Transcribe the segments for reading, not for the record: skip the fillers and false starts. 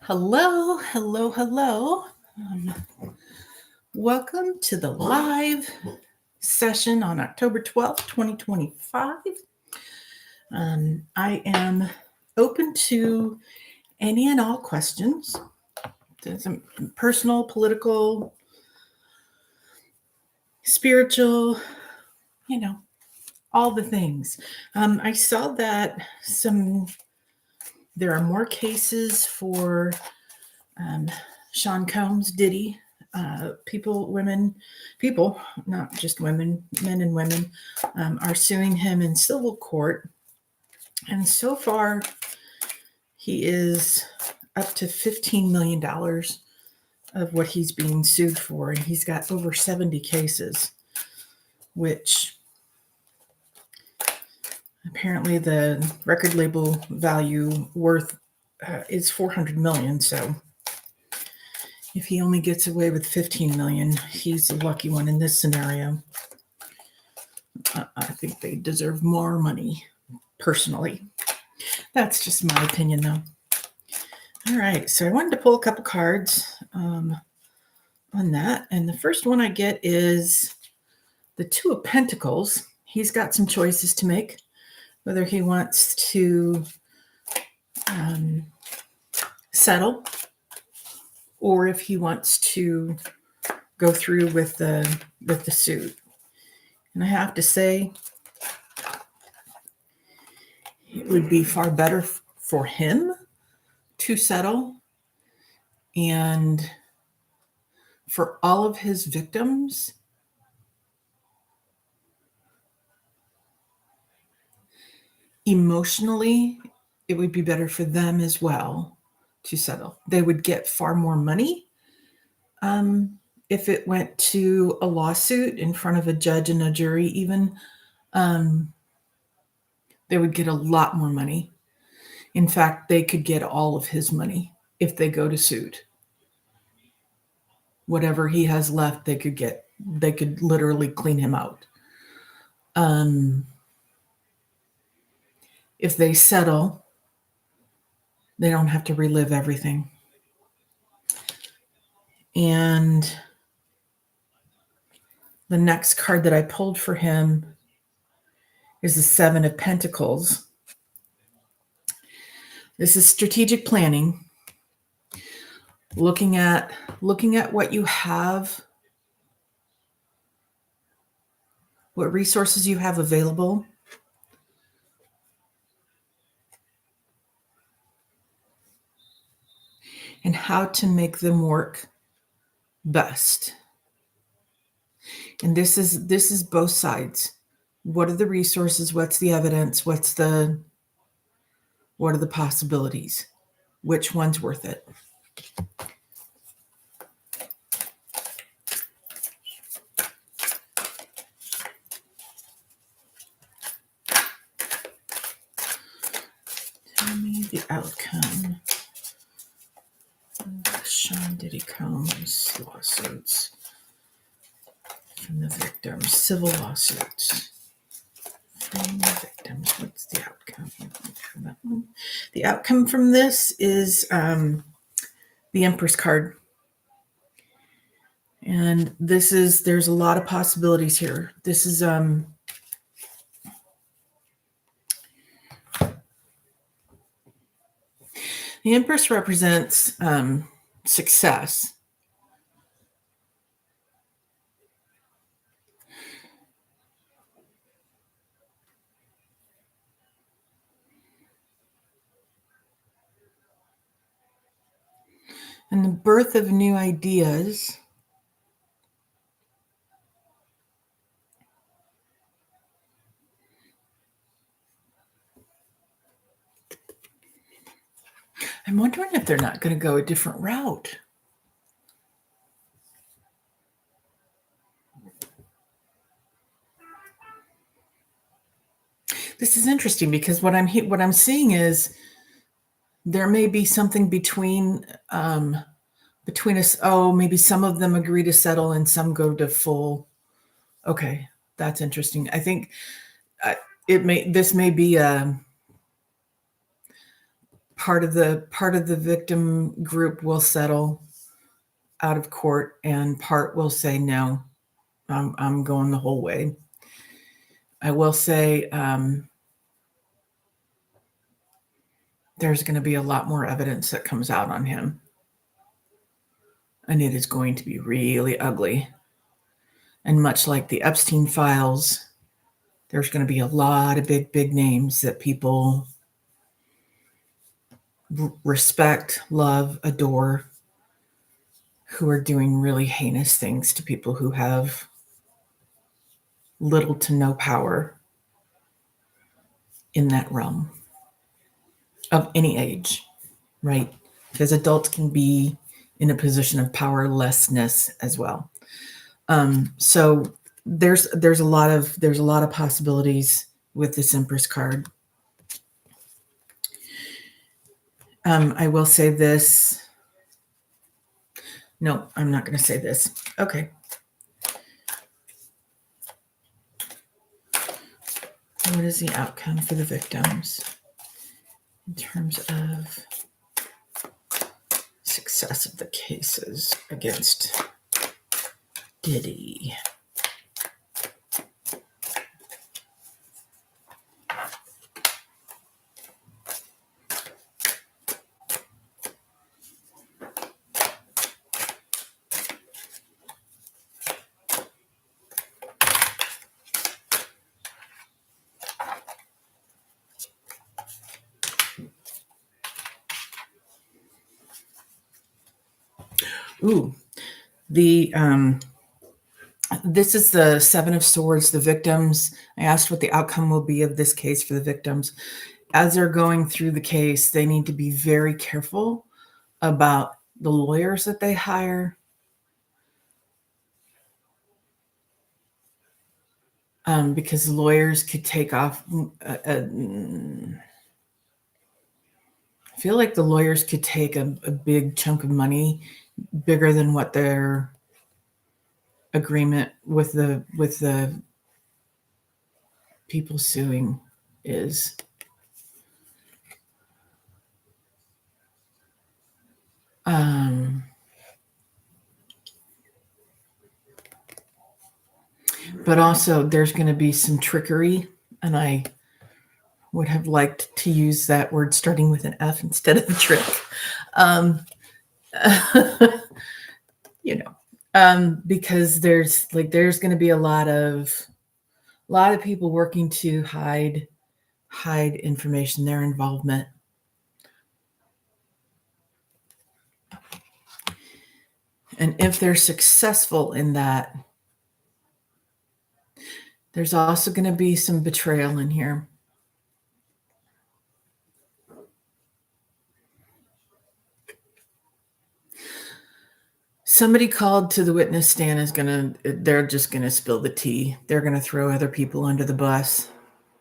Hello, hello, hello. Welcome to the live session on October 12th, 2025. I am open to any and all questions. Some personal, political, spiritual, all the things. I saw that there are more cases for Sean Combs, Diddy, people, not just women, men and women, are suing him in civil court. And so far, he is up to $15 million of what he's being sued for. And he's got over 70 cases, which apparently the record label value worth is 400 million. So if he only gets away with 15 million, he's the lucky one in this scenario. I think they deserve more money, personally. That's just my opinion, though. All right, so I wanted to pull a couple cards on that. And the first one I get is the Two of Pentacles. He's got some choices to make, whether he wants to settle or if he wants to go through with the suit. And I have to say, it would be far better for him to settle, and for all of his victims, emotionally, it would be better for them as well to settle. They would get far more money if it went to a lawsuit in front of a judge and a jury even. They would get a lot more money. In fact, they could get all of his money if they go to suit. Whatever he has left, they could literally clean him out. If they settle, they don't have to relive everything. And the next card that I pulled for him is the Seven of Pentacles. This is strategic planning. Looking at what you have, what resources you have available, and how to make them work best. And this is both sides. What are the resources? What's the evidence? What are the possibilities? Which one's worth it? Tell me the outcome of Sean Diddy Combs lawsuits from the victims, civil lawsuits from the victims. What's the outcome? The outcome from this is the Empress card. And there's a lot of possibilities here. This is the Empress represents success. And the birth of new ideas. I'm wondering if they're not going to go a different route. This is interesting because what I'm seeing is there may be something between us. Oh, maybe some of them agree to settle and some go to full. Okay, that's interesting. I think this may be part part of the victim group will settle out of court, and part will say no. I'm going the whole way. I will say there's going to be a lot more evidence that comes out on him, and it is going to be really ugly. And much like the Epstein files, there's going to be a lot of big names that people respect, love, adore, who are doing really heinous things to people who have little to no power in that realm of any age, right? Because adults can be in a position of powerlessness as well. So there's a lot of possibilities with this Empress card. I will say this. No, I'm not going to say this. Okay. What is the outcome for the victims in terms of success of the cases against Diddy? Ooh, this is the Seven of Swords, the victims. I asked what the outcome will be of this case for the victims. As they're going through the case, they need to be very careful about the lawyers that they hire. Because lawyers could take off. I feel like the lawyers could take a big chunk of money, bigger than what their agreement with the people suing is. But also there's going to be some trickery, and I would have liked to use that word starting with an F instead of a trick. Because there's going to be a lot of people working to hide information, their involvement. And if they're successful in that, there's also going to be some betrayal in here. Somebody called to the witness stand they're just going to spill the tea. They're going to throw other people under the bus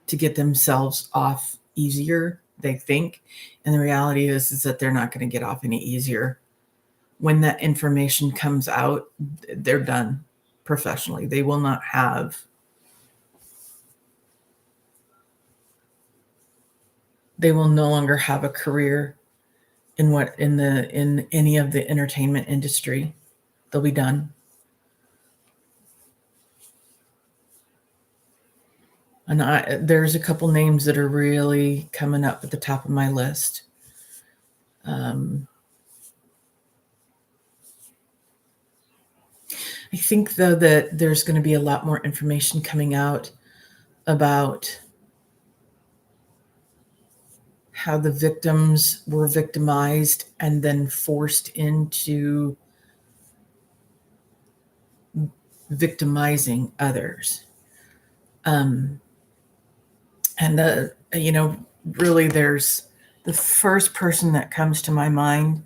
to get themselves off easier, they think. And the reality is that they're not going to get off any easier. When that information comes out, they're done professionally. They will not have. They will no longer have a career in any of the entertainment industry. They'll be done. And there's a couple names that are really coming up at the top of my list. I think, though, that there's going to be a lot more information coming out about how the victims were victimized and then forced into victimizing others. And really there's the first person that comes to my mind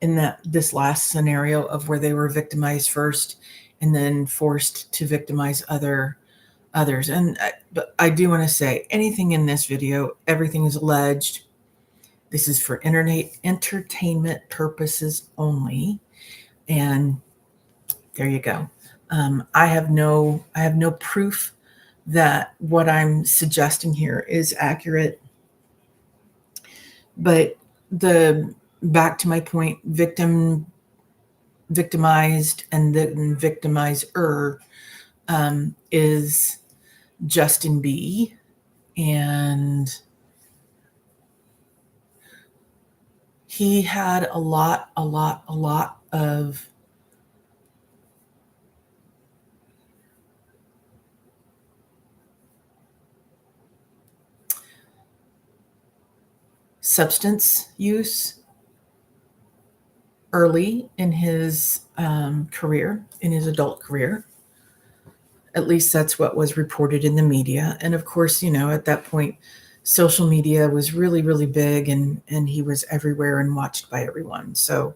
in this last scenario of where they were victimized first and then forced to victimize others. But I do want to say, anything in this video, everything is alleged. This is for entertainment purposes only. And there you go. I have no proof that what I'm suggesting here is accurate. But back to my point, victimized, and then victimizer is Justin B. And he had a lot of substance use early in his career, in his adult career. At least that's what was reported in the media. And of course, at that point, social media was really, really big, and he was everywhere and watched by everyone. So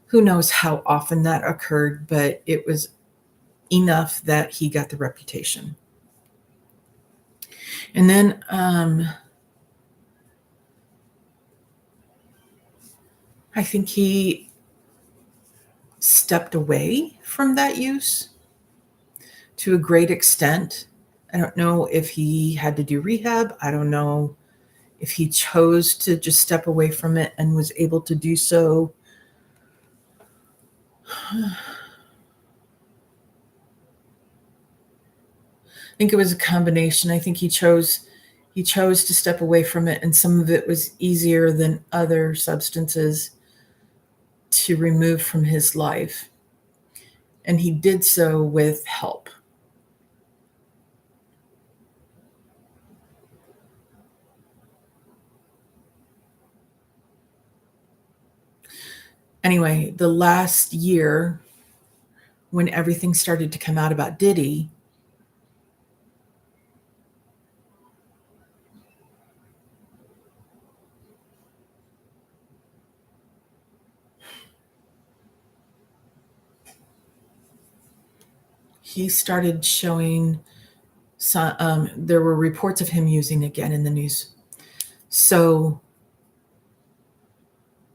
who knows how often that occurred, but it was enough that he got the reputation. And then I think he stepped away from that use to a great extent. I don't know if he had to do rehab. I don't know if he chose to just step away from it and was able to do so. I think it was a combination. I think he chose to step away from it, and some of it was easier than other substances to remove from his life. And he did so with help. Anyway, the last year, when everything started to come out about Diddy, he started showing some, there were reports of him using again in the news. So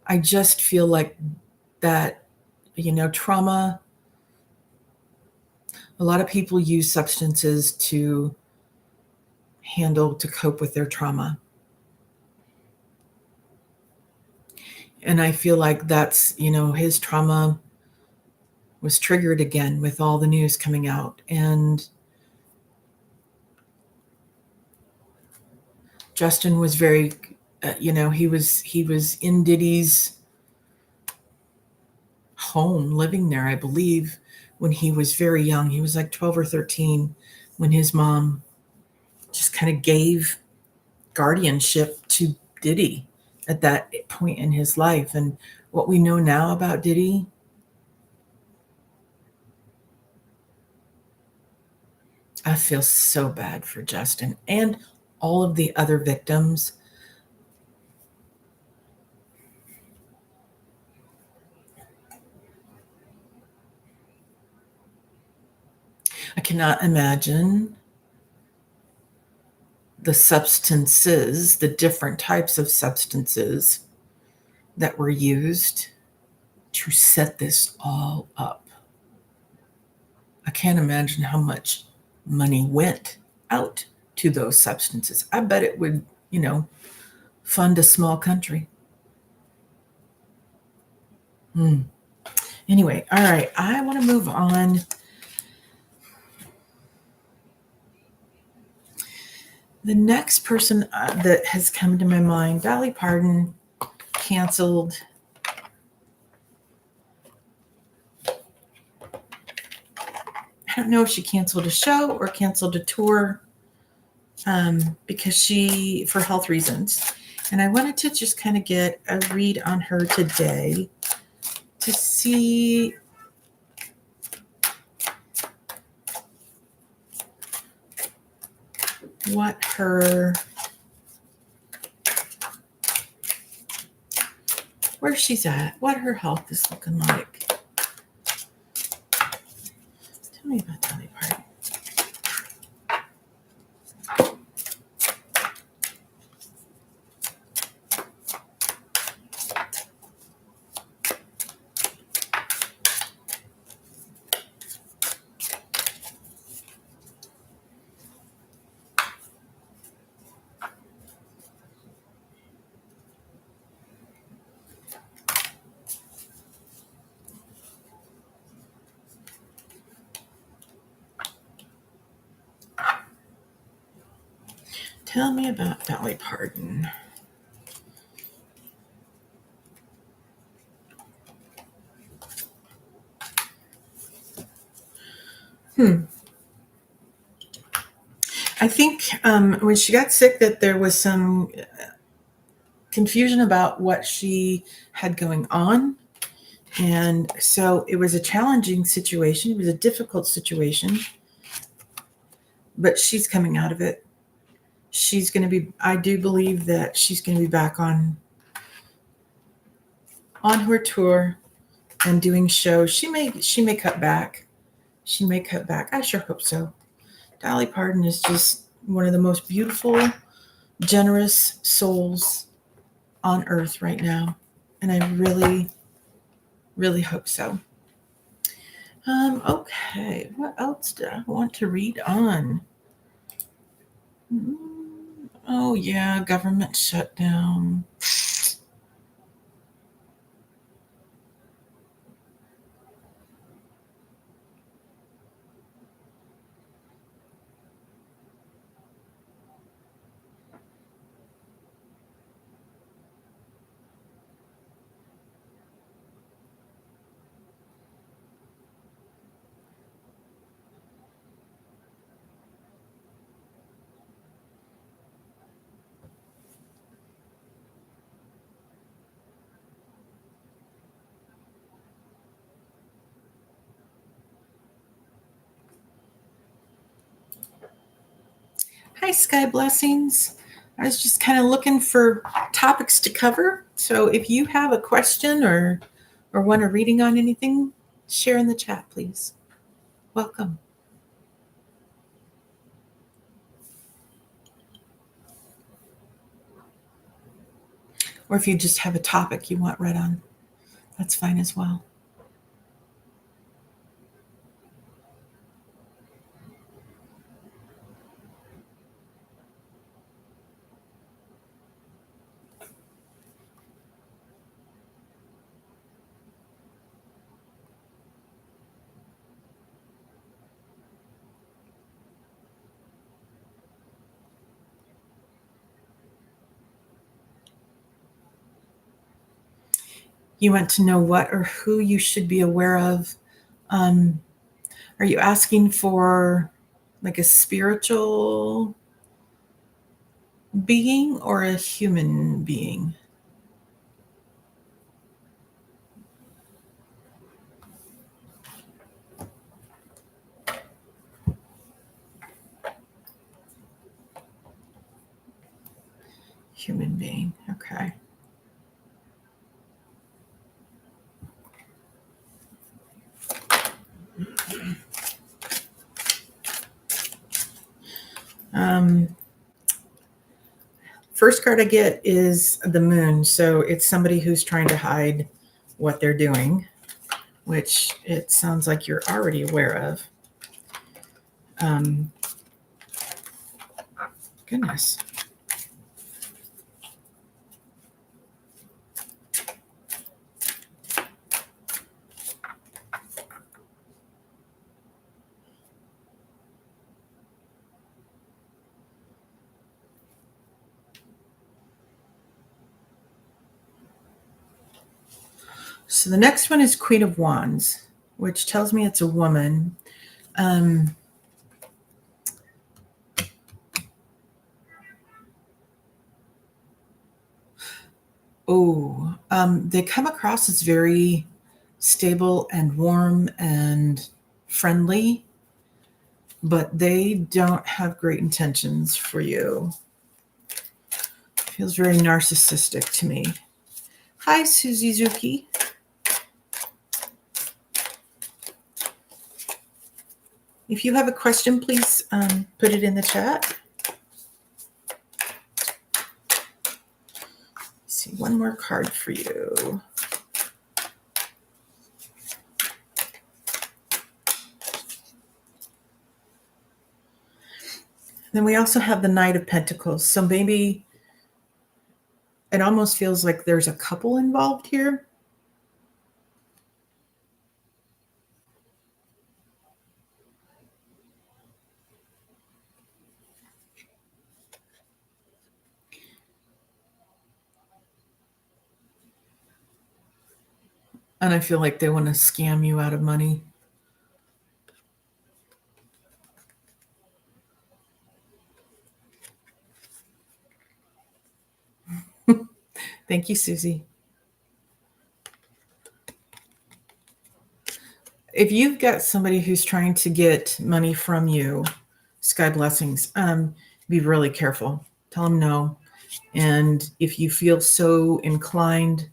I just feel like that, trauma, a lot of people use substances to cope with their trauma. And I feel like that's, his trauma was triggered again with all the news coming out. And Justin was very, he was in Diddy's home, living there, I believe, when he was very young. He was like 12 or 13 when his mom just kind of gave guardianship to Diddy at that point in his life. And what we know now about Diddy, I feel so bad for Justin and all of the other victims. I cannot imagine the substances, the different types of substances that were used to set this all up. I can't imagine how much money went out to those substances. I bet it would, fund a small country. Anyway, all right, I want to move on. The next person that has come to my mind, Dolly Parton, canceled. I don't know if she canceled a show or canceled a tour because for health reasons. And I wanted to just kind of get a read on her today to see where she's at, what her health is looking like. Tell me about Dolly Parton. Tell me about Dolly Parton. I think when she got sick that there was some confusion about what she had going on. And so it was a challenging situation. It was a difficult situation. But she's coming out of it. She's going to be, I do believe that she's going to be back on her tour and doing shows. She may cut back. She may cut back. I sure hope so. Dolly Parton is just one of the most beautiful, generous souls on earth right now. And I really, really hope so. Okay, what else do I want to read on? Oh yeah, government shutdown. Hi, Sky Blessings. I was just kind of looking for topics to cover. So if you have a question or want a reading on anything, share in the chat, please. Welcome. Or if you just have a topic you want read on, that's fine as well. You want to know what or who you should be aware of. Are you asking for like a spiritual being or a human being? Human being, okay. First card I get is the moon. So it's somebody who's trying to hide what they're doing, which it sounds like you're already aware of. Goodness. So the next one is Queen of Wands, which tells me it's a woman. They come across as very stable and warm and friendly, but they don't have great intentions for you. Feels very narcissistic to me. Hi, Susie Zuki. If you have a question, please put it in the chat. Let's see, one more card for you. Then we also have the Knight of Pentacles. So maybe it almost feels like there's a couple involved here. And I feel like they want to scam you out of money. Thank you, Susie. If you've got somebody who's trying to get money from you, sky blessings, be really careful. Tell them no. And if you feel so inclined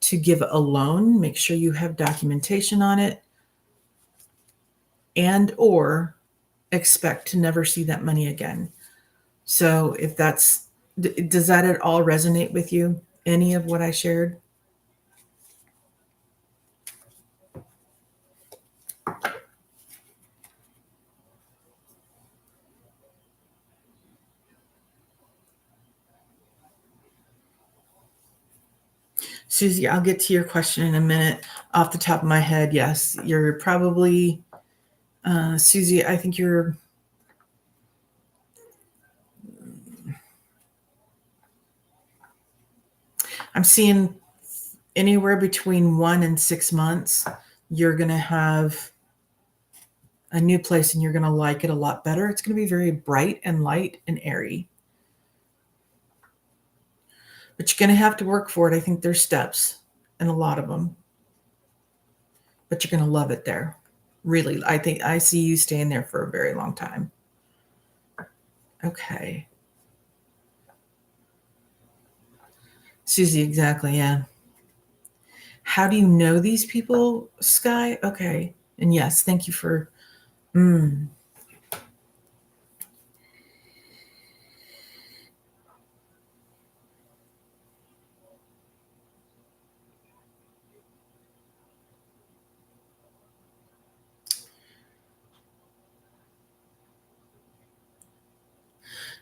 to give a loan, make sure you have documentation on it, and or expect to never see that money again. So if does that at all resonate with you? Any of what I shared? Susie, I'll get to your question in a minute. Off the top of my head, yes, you're probably, Susie, I think I'm seeing anywhere between 1 and 6 months, you're going to have a new place and you're going to like it a lot better. It's going to be very bright and light and airy. But you're going to have to work for it. I think there's steps, and a lot of them. But you're going to love it there. Really, I think I see you staying there for a very long time. Okay. Susie, exactly, yeah. How do you know these people, Sky? Okay. And yes, thank you for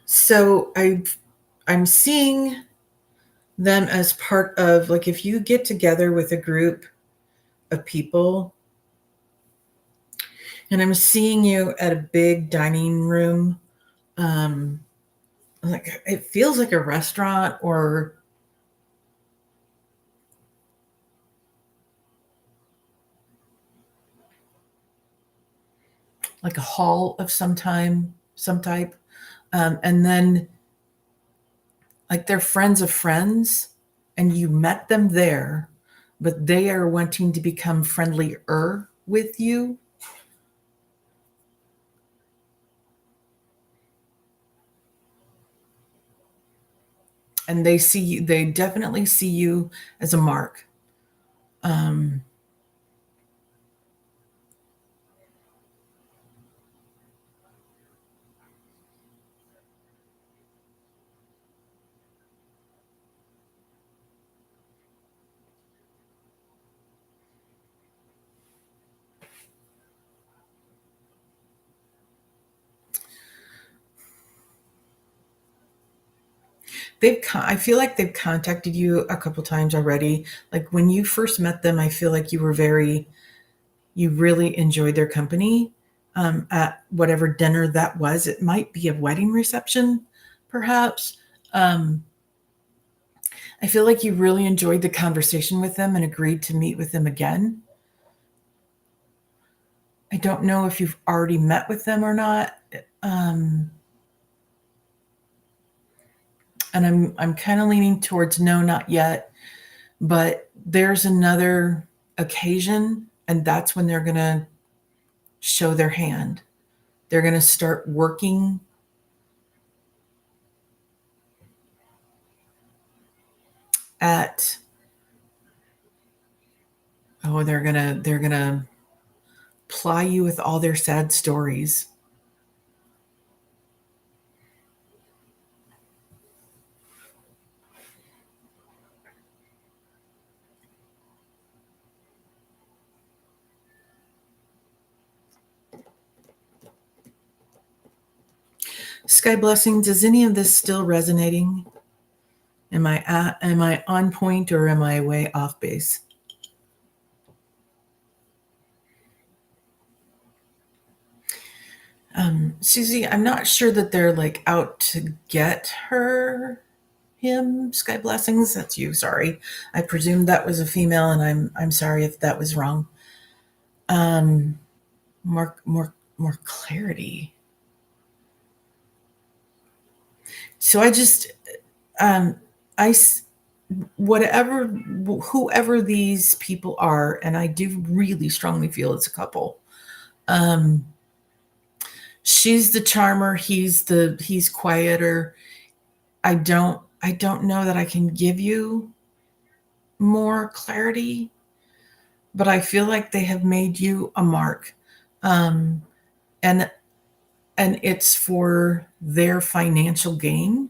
So I'm seeing them as part of, like, if you get together with a group of people, and I'm seeing you at a big dining room, like it feels like a restaurant or like a hall of some type, and then like they're friends of friends, and you met them there, but they are wanting to become friendlier with you. And they definitely see you as a mark. I feel like they've contacted you a couple times already. Like when you first met them, I feel like you really enjoyed their company, at whatever dinner that was. It might be a wedding reception, perhaps. Um, I feel like you really enjoyed the conversation with them and agreed to meet with them again. I don't know if you've already met with them or not. Um, and I'm kind of leaning towards no, not yet. But there's another occasion, and that's when they're going to show their hand. They're going to start working at they're going to ply you with all their sad stories. Sky blessings, is any of this still resonating? Am I on point, or am I way off base? Susie, I'm not sure that they're like out to get her. him, Sky Blessings, that's you. Sorry, I presumed that was a female, and I'm sorry if that was wrong. More clarity. So I just I whatever whoever these people are, and I do really strongly feel it's a couple. She's the charmer, he's quieter. I don't know that I can give you more clarity, but I feel like they have made you a mark. And it's for their financial gain.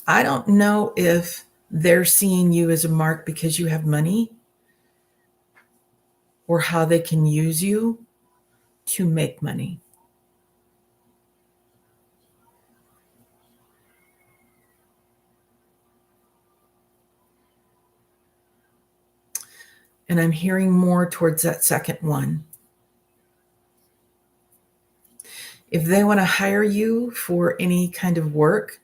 I don't know if they're seeing you as a mark because you have money, or how they can use you to make money. And I'm hearing more towards that second one. If they want to hire you for any kind of work,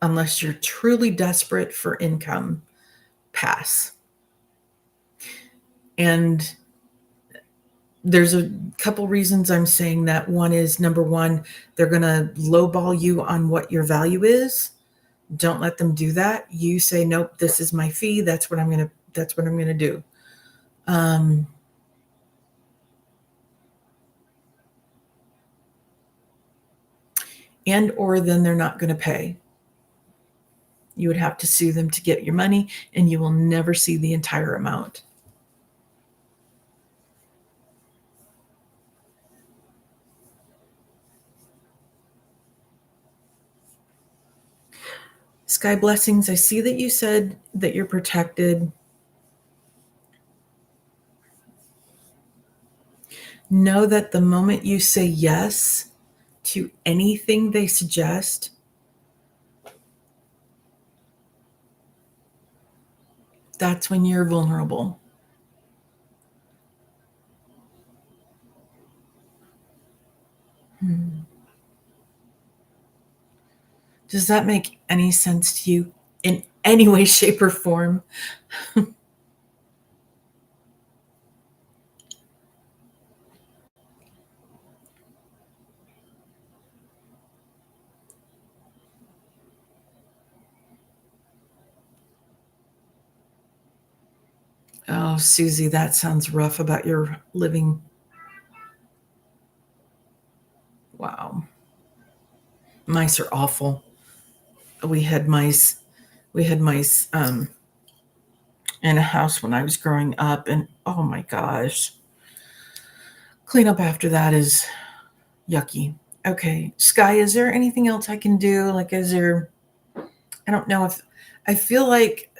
unless you're truly desperate for income, pass. And there's a couple reasons I'm saying that. One is, number one, they're going to lowball you on what your value is. Don't let them do that. You say, nope, this is my fee. That's what I'm going to do. And or then they're not going to pay. You would have to sue them to get your money, and you will never see the entire amount. Sky Blessings, I see that you said that you're protected. Know that the moment you say yes to anything they suggest, that's when you're vulnerable. Does that make any sense to you in any way, shape, or form? Oh, Susie, that sounds rough about your living. Wow. Mice are awful. We had mice in a house when I was growing up, and oh my gosh. Cleanup after that is yucky. Okay, Sky, is there anything else I can do? Like, is there, I don't know if, I feel like,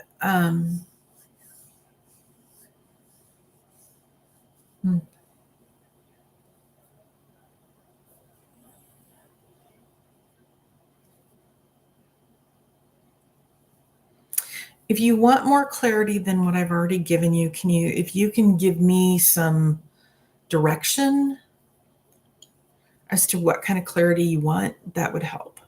if you want more clarity than what I've already given you, if you can give me some direction as to what kind of clarity you want, that would help.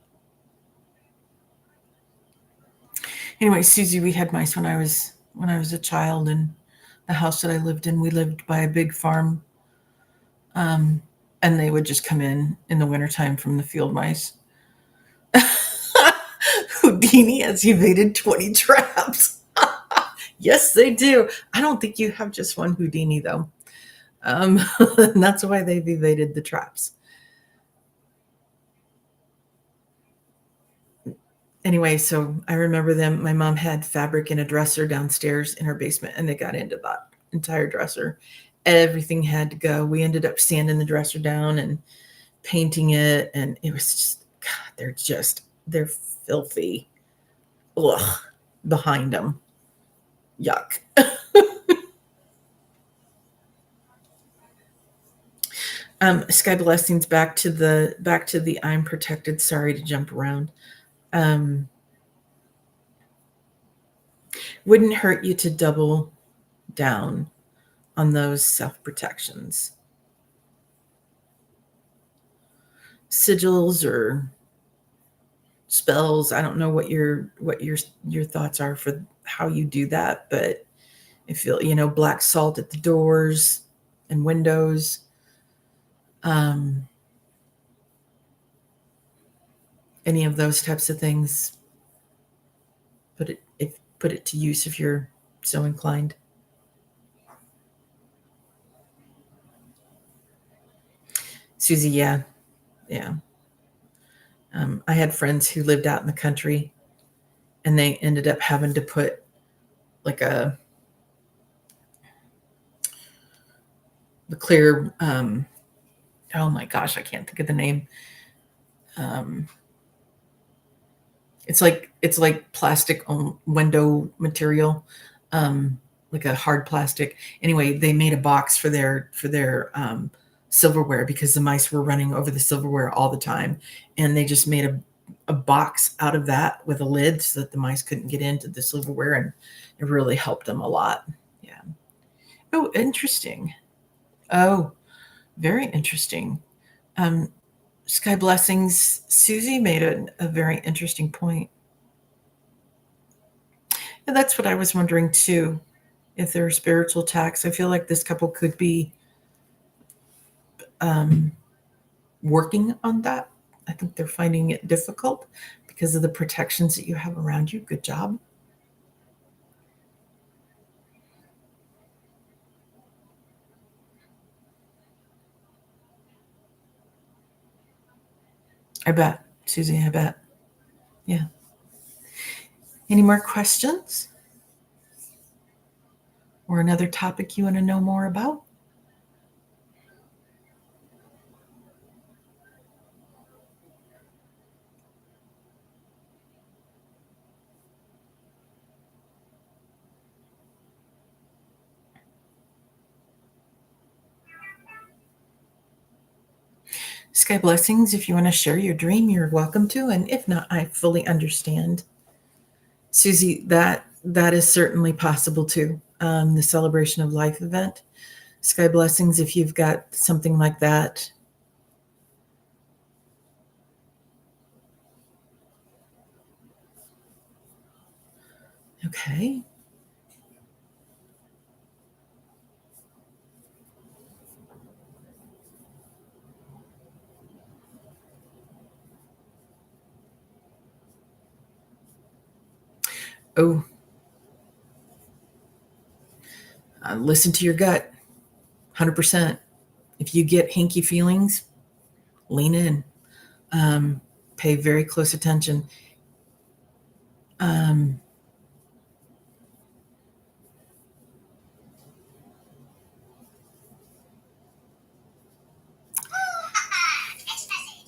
Anyway, Susie, we had mice when I was a child, and the house that I lived in, we lived by a big farm. And they would just come in the wintertime from the field mice. Houdini has evaded 20 traps. Yes, they do. I don't think you have just one Houdini, though. And that's why they've evaded the traps. Anyway, so I remember them. My mom had fabric in a dresser downstairs in her basement, and they got into that entire dresser. Everything had to go. We ended up sanding the dresser down and painting it, and it was just, God, they're filthy. Ugh, behind them. Yuck. Sky blessings, back to the I'm protected. Sorry to jump around. Wouldn't hurt you to double down on those self-protections. Sigils or spells. I don't know what your thoughts are for how you do that, but if black salt at the doors and windows. Any of those types of things. Put it to use if you're so inclined. Susie, yeah. I had friends who lived out in the country, and they ended up having to put like the clear. Oh my gosh, I can't think of the name. It's like plastic window material, like a hard plastic. Anyway, they made a box for their silverware because the mice were running over the silverware all the time, and they just made a box out of that with a lid so that the mice couldn't get into the silverware, and it really helped them a lot. Yeah. Oh, interesting. Oh, very interesting. Sky blessings. Susie made a very interesting point. And that's what I was wondering too. If there are spiritual attacks, I feel like this couple could be working on that. I think they're finding it difficult because of the protections that you have around you. Good job. I bet, Susie, I bet. Yeah. Any more questions? Or another topic you want to know more about? Sky blessings, if you want to share your dream, you're welcome to. And if not, I fully understand. Susie, that is certainly possible too. The celebration of life event. Sky blessings, if you've got something like that. Okay. Oh, listen to your gut. 100%. If you get hinky feelings, lean in. Pay very close attention.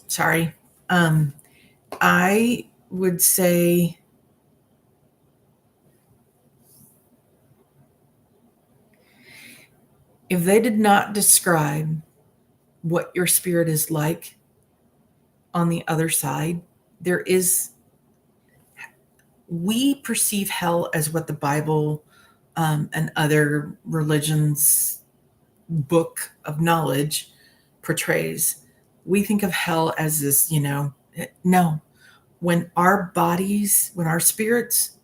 Sorry. I would say if they did not describe what your spirit is like on the other side, we perceive hell as what the Bible and other religions' book of knowledge portrays. We think of hell as this, no. When our spirits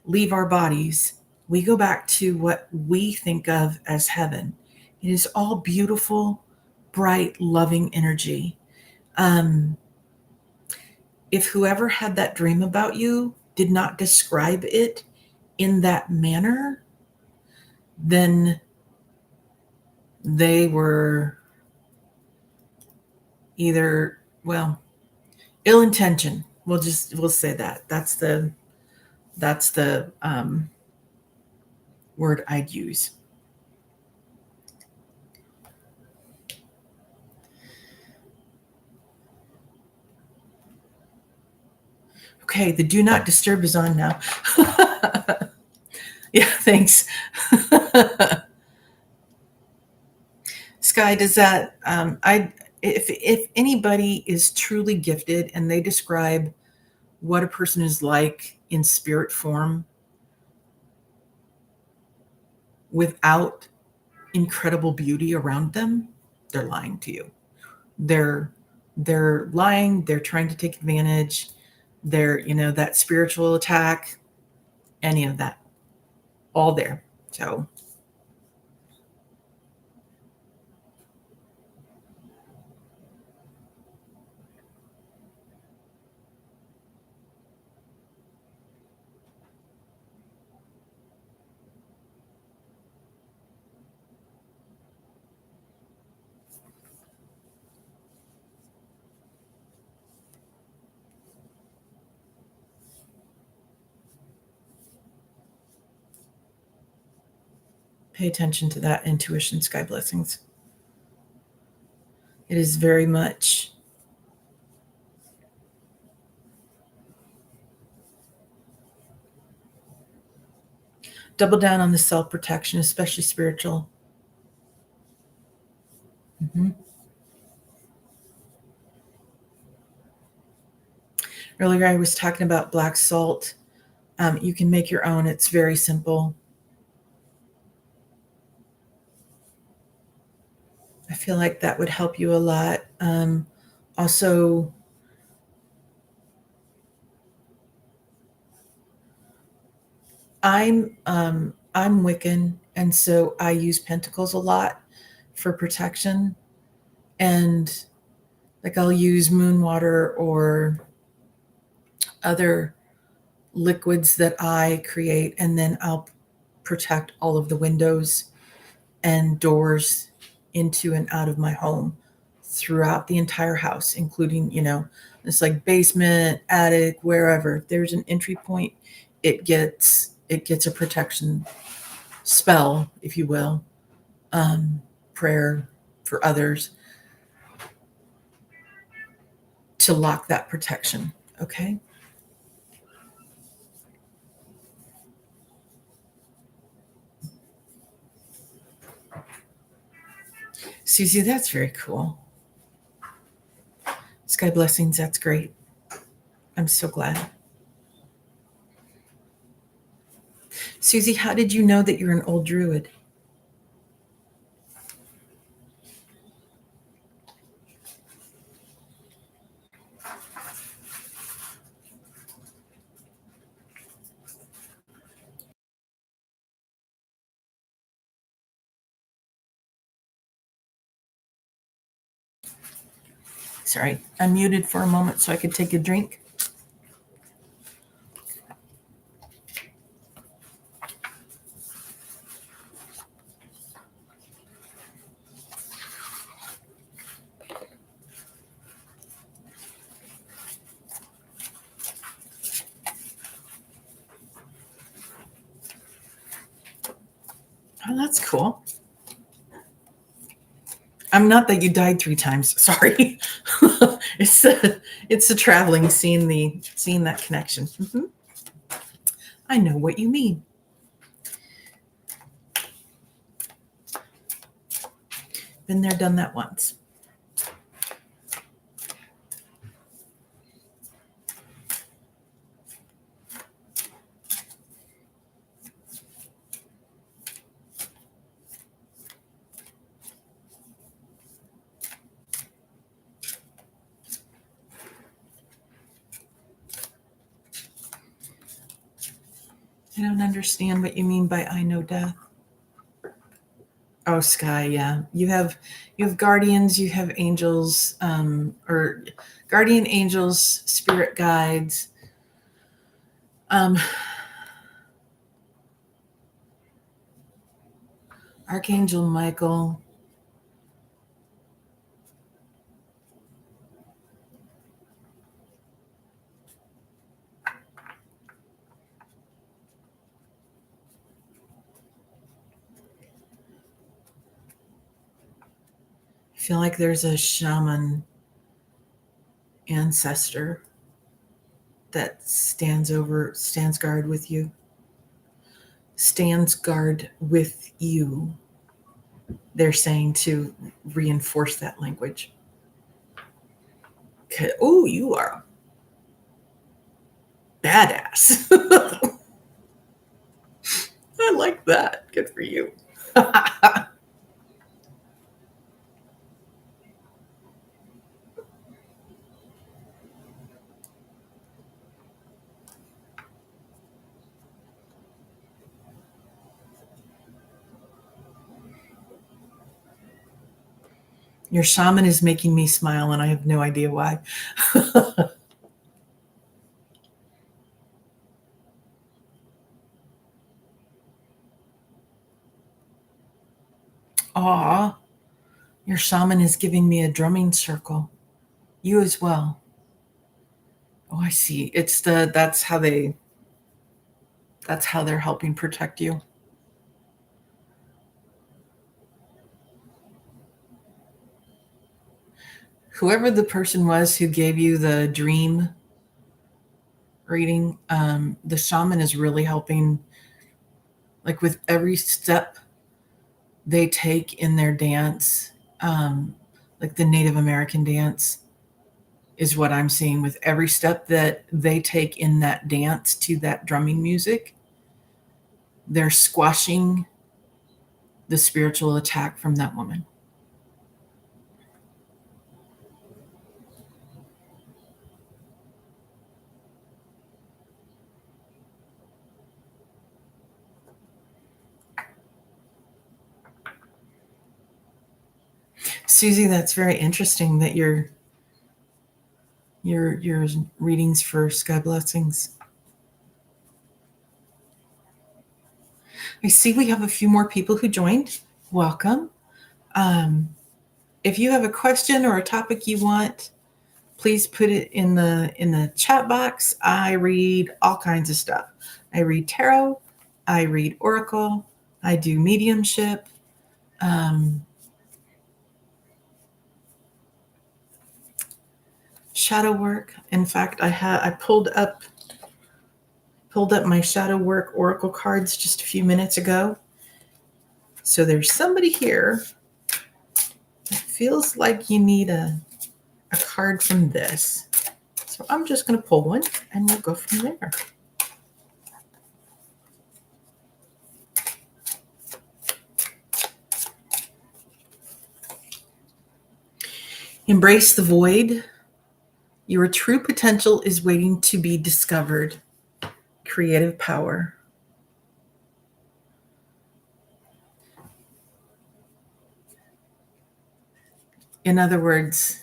leave our bodies, we go back to what we think of as heaven. It is all beautiful, bright, loving energy. If whoever had that dream about you did not describe it in that manner, then they were either, ill intention. We'll say that. That's the word I'd use. Okay, the do not disturb is on now. Yeah, thanks. Sky, does that if anybody is truly gifted and they describe what a person is like in spirit form without incredible beauty around them, they're lying to you. They're lying, they're trying to take advantage, they're, that spiritual attack, any of that, all there. So pay attention to that intuition, Sky Blessings. It is very much double down on the self-protection, especially spiritual. Mm-hmm. Earlier, I was talking about black salt. You can make your own. It's very simple. I feel like that would help you a lot. Also, I'm Wiccan, and so I use pentacles a lot for protection. And like I'll use moon water or other liquids that I create, and then I'll protect all of the windows and doors into and out of my home throughout the entire house, including, it's like basement, attic, wherever there's an entry point, it gets a protection spell, if you will, prayer for others to lock that protection. Okay. Susie, that's very cool. Sky Blessings, that's great. I'm so glad. Susie, how did you know that you're an old druid? Sorry, I'm muted for a moment so I could take a drink. Oh, that's cool. I'm not that you died 3 times. Sorry. it's the traveling, seeing that connection. Mm-hmm. I know what you mean. Been there, done that once. I don't understand what you mean by I know death. Oh, Sky, yeah. You have guardians, you have angels, or guardian angels, spirit guides. Archangel Michael. I feel like there's a shaman ancestor that stands guard with you. Stands guard with you. they're saying to reinforce that language. Oh, you are a badass. I like that. Good for you. Your shaman is making me smile, and I have no idea why. Aw, your shaman is giving me a drumming circle. You as well. Oh, I see. That's how they're helping protect you. Whoever the person was who gave you the dream reading, the shaman is really helping, like with every step they take in their dance, like the Native American dance is what I'm seeing. With every step that they take in that dance to that drumming music, they're squashing the spiritual attack from that woman. Susie, that's very interesting that your readings for Sky Blessings. I see we have a few more people who joined. Welcome. If you have a question or a topic you want, please put it in the chat box. I read all kinds of stuff. I read tarot. I read oracle. I do mediumship. Shadow work. In fact, I pulled up my shadow work oracle cards just a few minutes ago. So there's somebody here that feels like you need a card from this. So I'm just going to pull one and we'll go from there. Embrace the void. Your true potential is waiting to be discovered. Creative power. In other words,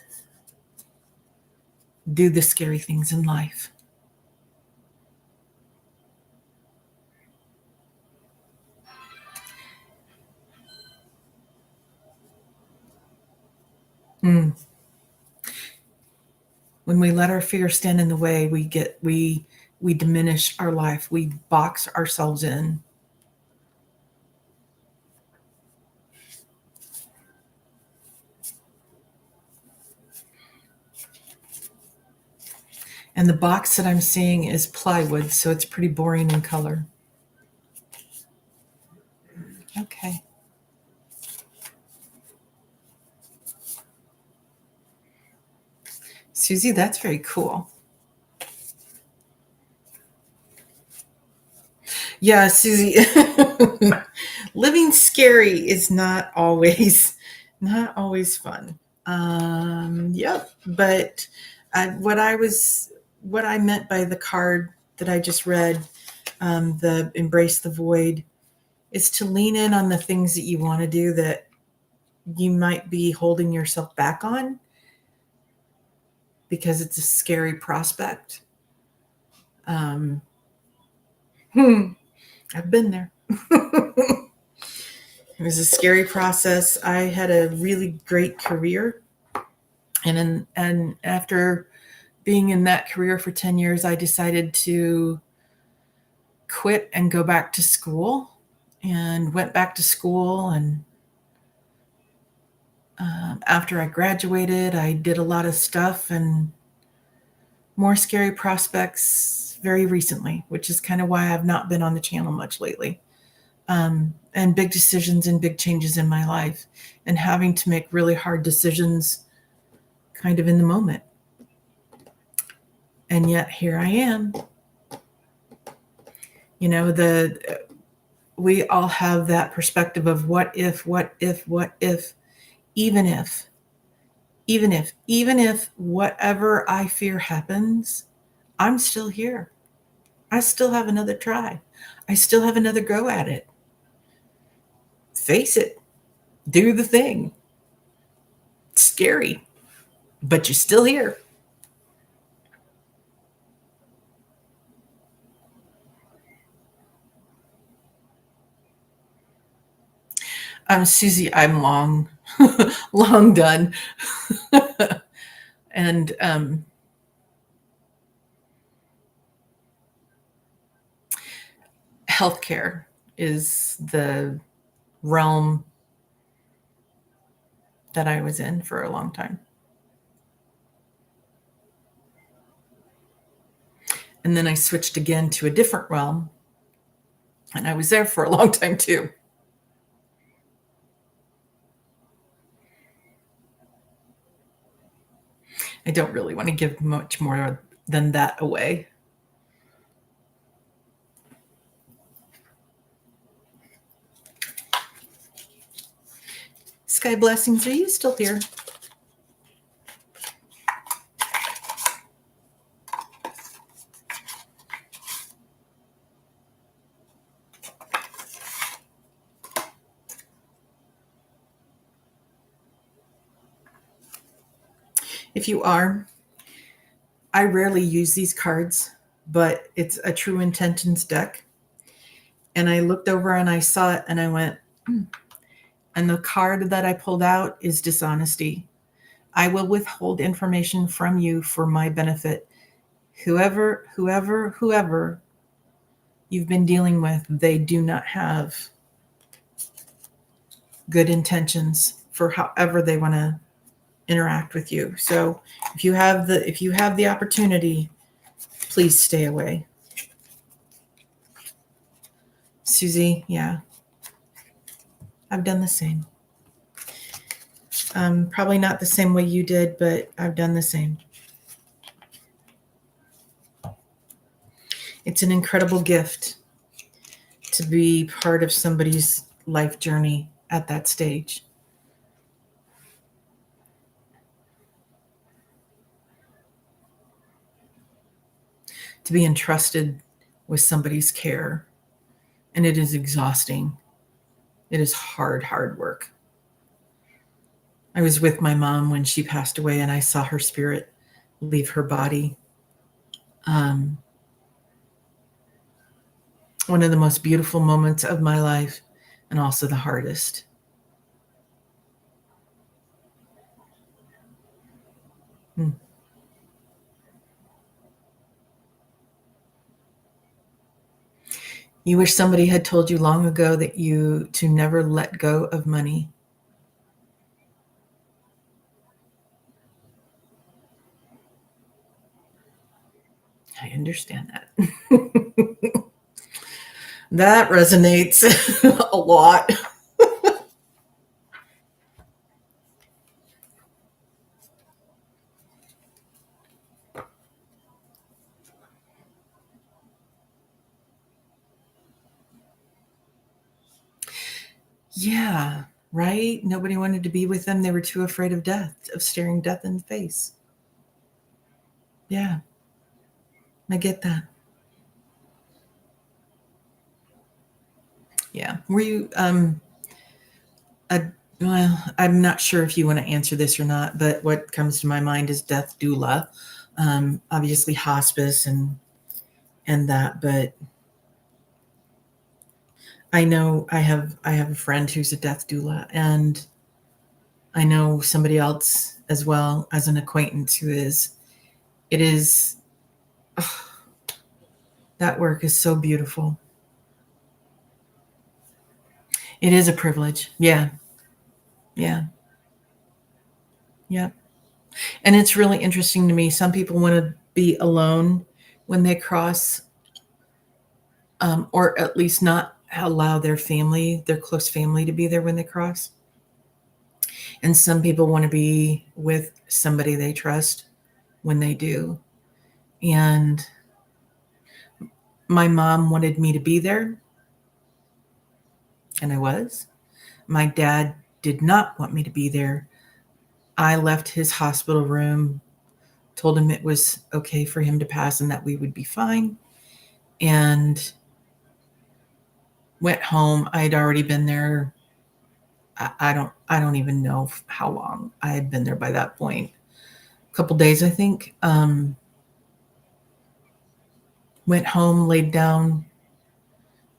do the scary things in life. When we let our fear stand in the way, we diminish our life. We box ourselves in. And the box that I'm seeing is plywood, so it's pretty boring in color. Okay. Susie, that's very cool. Yeah, Susie, living scary is not always fun. Yep, but what I meant by the card that I just read, the embrace the void, is to lean in on the things that you want to do that you might be holding yourself back on because it's a scary prospect. I've been there. It was a scary process. I had a really great career, and after being in that career for 10 years, I decided to quit and go back to school, and went back to school. And after I graduated, I did a lot of stuff and more scary prospects very recently, which is kind of why I've not been on the channel much lately. and big decisions and big changes in my life, and having to make really hard decisions kind of in the moment. And yet here I am. You know, we all have that perspective of what if, even if whatever I fear happens, I'm still here. I still have another try. I still have another go at it. Face it. Do the thing. It's scary, but you're still here. Susie, I'm long done. And healthcare is the realm that I was in for a long time. And then I switched again to a different realm, and I was there for a long time too. I don't really want to give much more than that away. Sky Blessings, are you still here? If you are, I rarely use these cards, but it's a True Intentions deck. And I looked over and I saw it and I went, And the card that I pulled out is dishonesty. I will withhold information from you for my benefit. Whoever you've been dealing with, they do not have good intentions for however they want to interact with you. So if you have the opportunity, please stay away. Susie, yeah. I've done the same. Probably not the same way you did, but I've done the same. It's an incredible gift to be part of somebody's life journey at that stage. To be entrusted with somebody's care. And it is exhausting. It is hard work. I was with my mom when she passed away, and I saw her spirit leave her body. One of the most beautiful moments of my life, and also the hardest. You wish somebody had told you long ago that to never let go of money. I understand that. That resonates a lot. Yeah, right? Nobody wanted to be with them. They were too afraid of death, of staring death in the face. Yeah, I get that. Yeah. Were you, well, I'm not sure if you want to answer this or not, but what comes to my mind is death doula. Obviously hospice and that, but I know I have a friend who's a death doula, and I know somebody else as well as an acquaintance who is. It is, that work is so beautiful. It is a privilege. Yeah. Yeah. Yeah. And it's really interesting to me. Some people want to be alone when they cross, or at least not allow their family, their close family, to be there when they cross. And some people want to be with somebody they trust when they do. And my mom wanted me to be there, and I was. My dad did not want me to be there. I left his hospital room, told him it was okay for him to pass and that we would be fine, and went home. I had already been there. I don't even know how long I had been there by that point. A couple days, I think. Went home, laid down,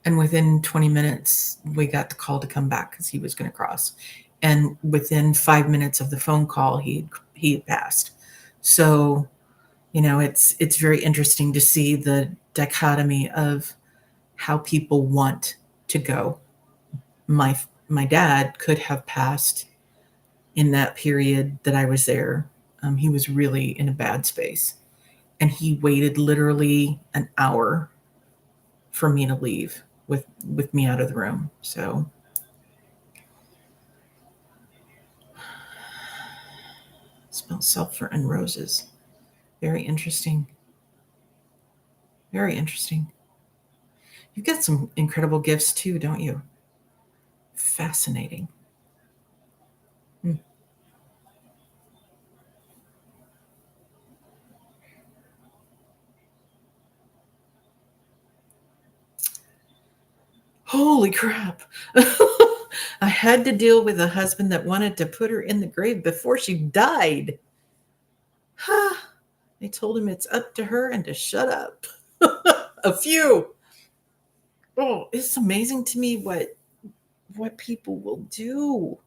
and within 20 minutes, we got the call to come back because he was going to cross. And within 5 minutes of the phone call, he had passed. So, it's very interesting to see the dichotomy of how people want to go. My dad could have passed in that period that I was there. He was really in a bad space, and he waited literally an hour for me to leave with me out of the room. So smells sulfur and roses. Very interesting. Very interesting. You've got some incredible gifts too, don't you? Fascinating. Holy crap. I had to deal with a husband that wanted to put her in the grave before she died. I told him it's up to her and to shut up. A few. Oh, it's amazing to me what people will do.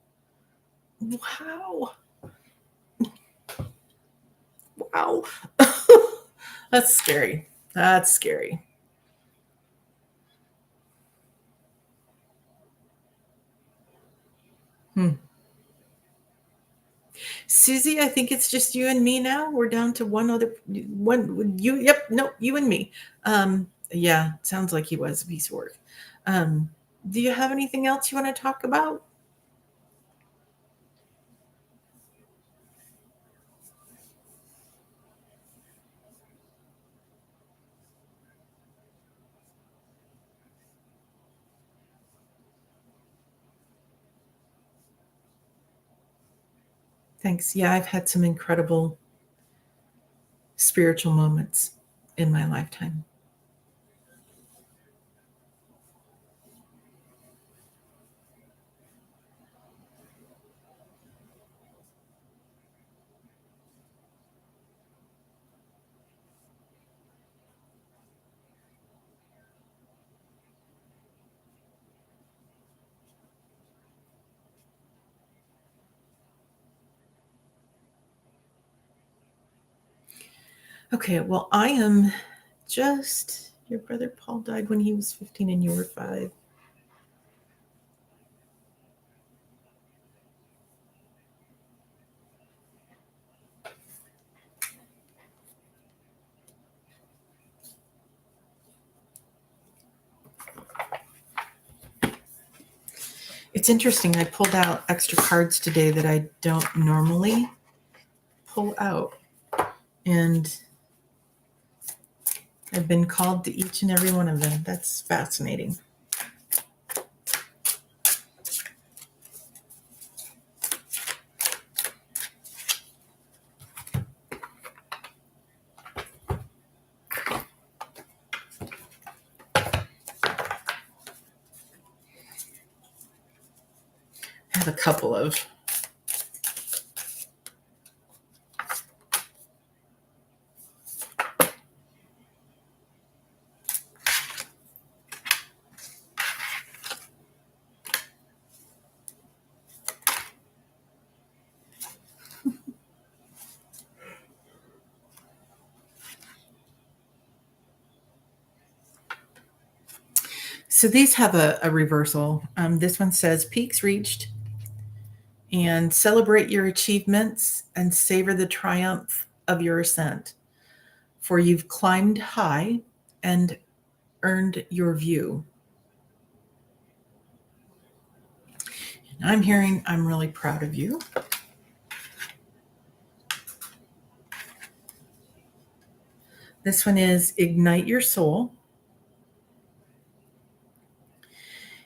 Wow. Wow. That's scary. That's scary. Susie, I think it's just you and me now. We're down to one. Yep, no, you and me. Yeah, sounds like he was a piece of work. Do you have anything else you want to talk about? Thanks. Yeah, I've had some incredible spiritual moments in my lifetime. Okay, well, I am just, your brother Paul died when he was 15 and you were 5. It's interesting. I pulled out extra cards today that I don't normally pull out. And I've been called to each and every one of them. That's fascinating. I have a couple of So these have a reversal. This one says peaks reached, and celebrate your achievements and savor the triumph of your ascent. For you've climbed high and earned your view. I'm hearing I'm really proud of you. This one is ignite your soul.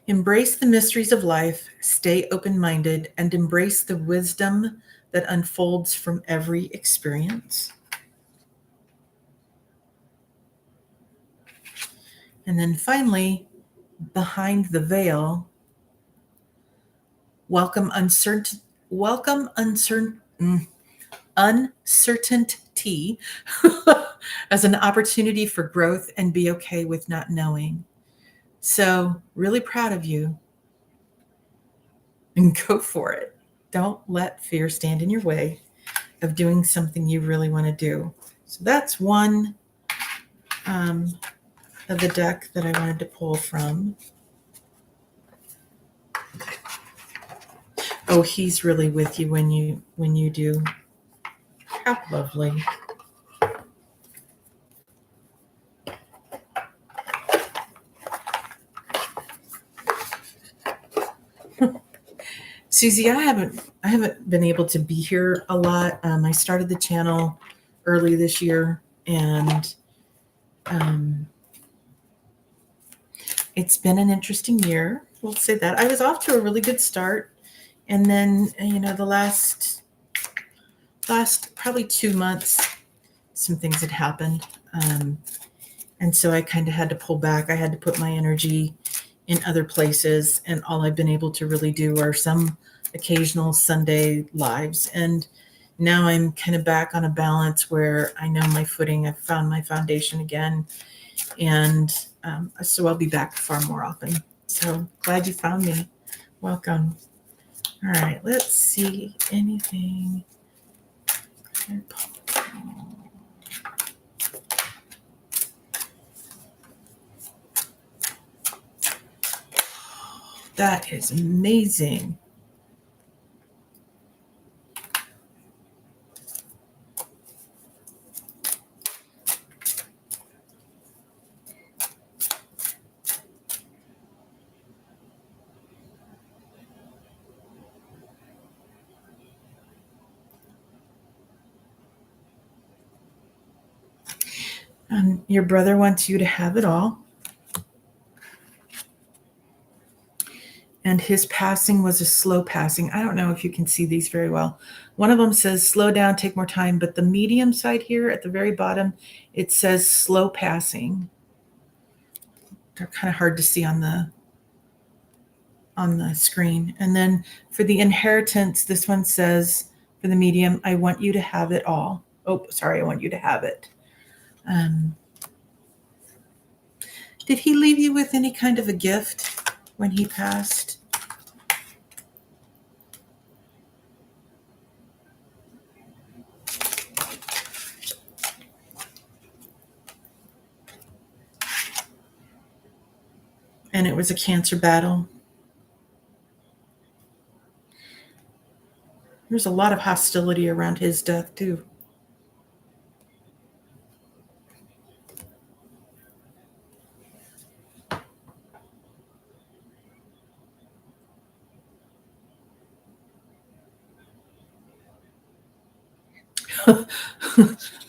Embrace the mysteries of life, stay open-minded, and embrace the wisdom that unfolds from every experience. And then finally, behind the veil, welcome uncertainty as an opportunity for growth, and be okay with not knowing. So, really proud of you, and go for it. Don't let fear stand in your way of doing something you really want to do. So that's one of the deck that I wanted to pull from. Oh, he's really with you when you do. How lovely. Susie, I haven't been able to be here a lot. I started the channel early this year, and it's been an interesting year. We'll say that. I was off to a really good start, and then the last probably 2 months, some things had happened, and so I kind of had to pull back. I had to put my energy in other places, and all I've been able to really do are some occasional Sunday lives. And now I'm kind of back on a balance where I know my footing. I've found my foundation again, and so I'll be back far more often. So glad you found me. Welcome. All right, let's see anything. That is amazing. Your brother wants you to have it all. And his passing was a slow passing. I don't know if you can see these very well. One of them says slow down, take more time, but the medium side here at the very bottom, it says slow passing. They're kind of hard to see on the screen. And then for the inheritance, this one says, for the medium, I want you to have it all. Oh, sorry, I want you to have it. Did he leave you with any kind of a gift when he passed? And it was a cancer battle. There's a lot of hostility around his death, too.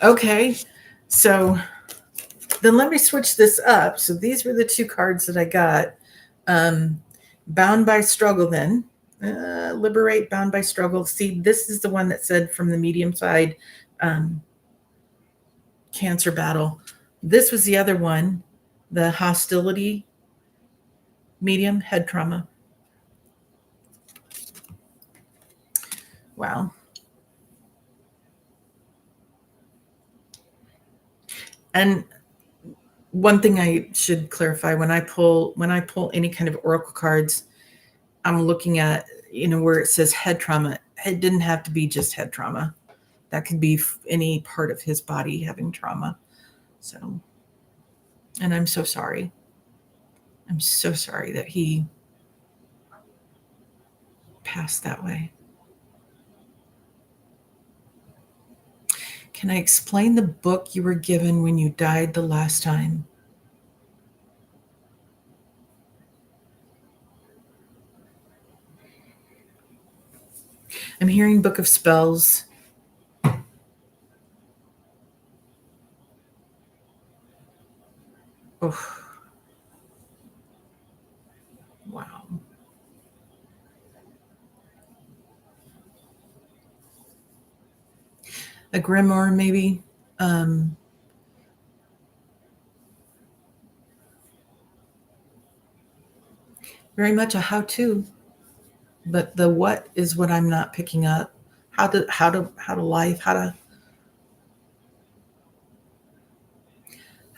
Okay, so then let me switch this up. So these were the two cards that I got. Bound by struggle, then. Liberate, bound by struggle. See, this is the one that said from the medium side, cancer battle. This was the other one, the hostility, medium, head trauma. Wow. And one thing I should clarify, when I pull any kind of oracle cards, I'm looking at, where it says head trauma. It didn't have to be just head trauma. That could be any part of his body having trauma. So, and I'm so sorry. I'm so sorry that he passed that way. Can I explain the book you were given when you died the last time? I'm hearing Book of Spells. Oh, wow. A grimoire, maybe. Very much a how-to, but the what is what I'm not picking up. How to life, how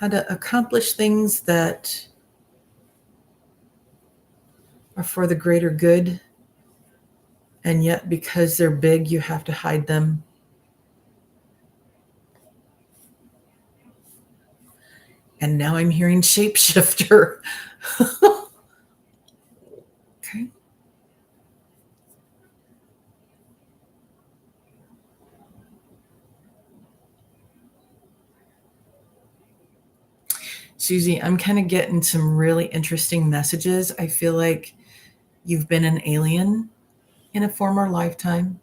to accomplish things that are for the greater good, and yet because they're big, you have to hide them. And now I'm hearing shapeshifter. Okay. Susie, I'm kind of getting some really interesting messages. I feel like you've been an alien in a former lifetime.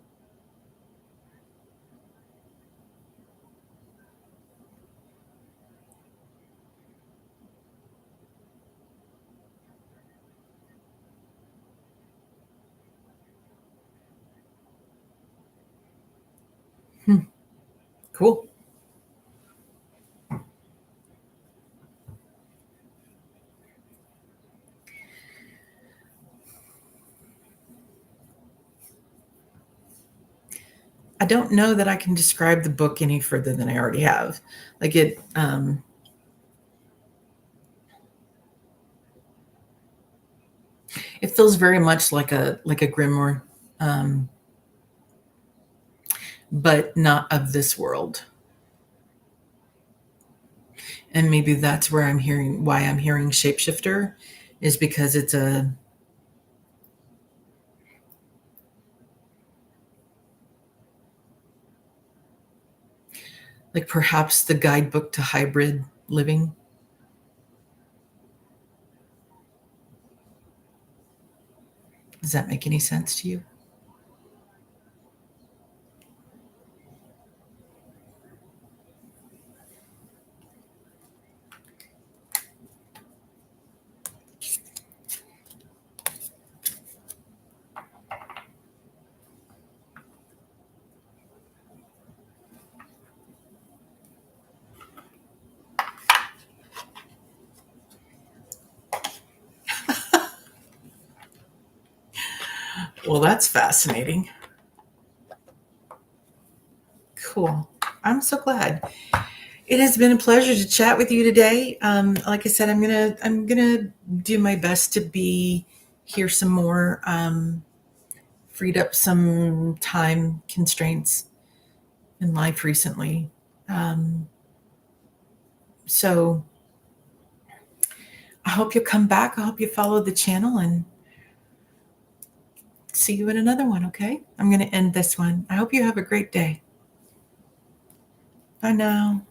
Cool. I don't know that I can describe the book any further than I already have. Like it feels very much like a grimoire, but not of this world. And maybe that's where I'm hearing why I'm hearing shapeshifter is because it's a like perhaps the guidebook to hybrid living. Does that make any sense to you? Well, that's fascinating. Cool. I'm so glad. It has been a pleasure to chat with you today. Like I said, I'm gonna do my best to be here some more. Freed up some time constraints in life recently. So I hope you'll come back. I hope you follow the channel and see you in another one. Okay. I'm going to end this one. I hope you have a great day. Bye now.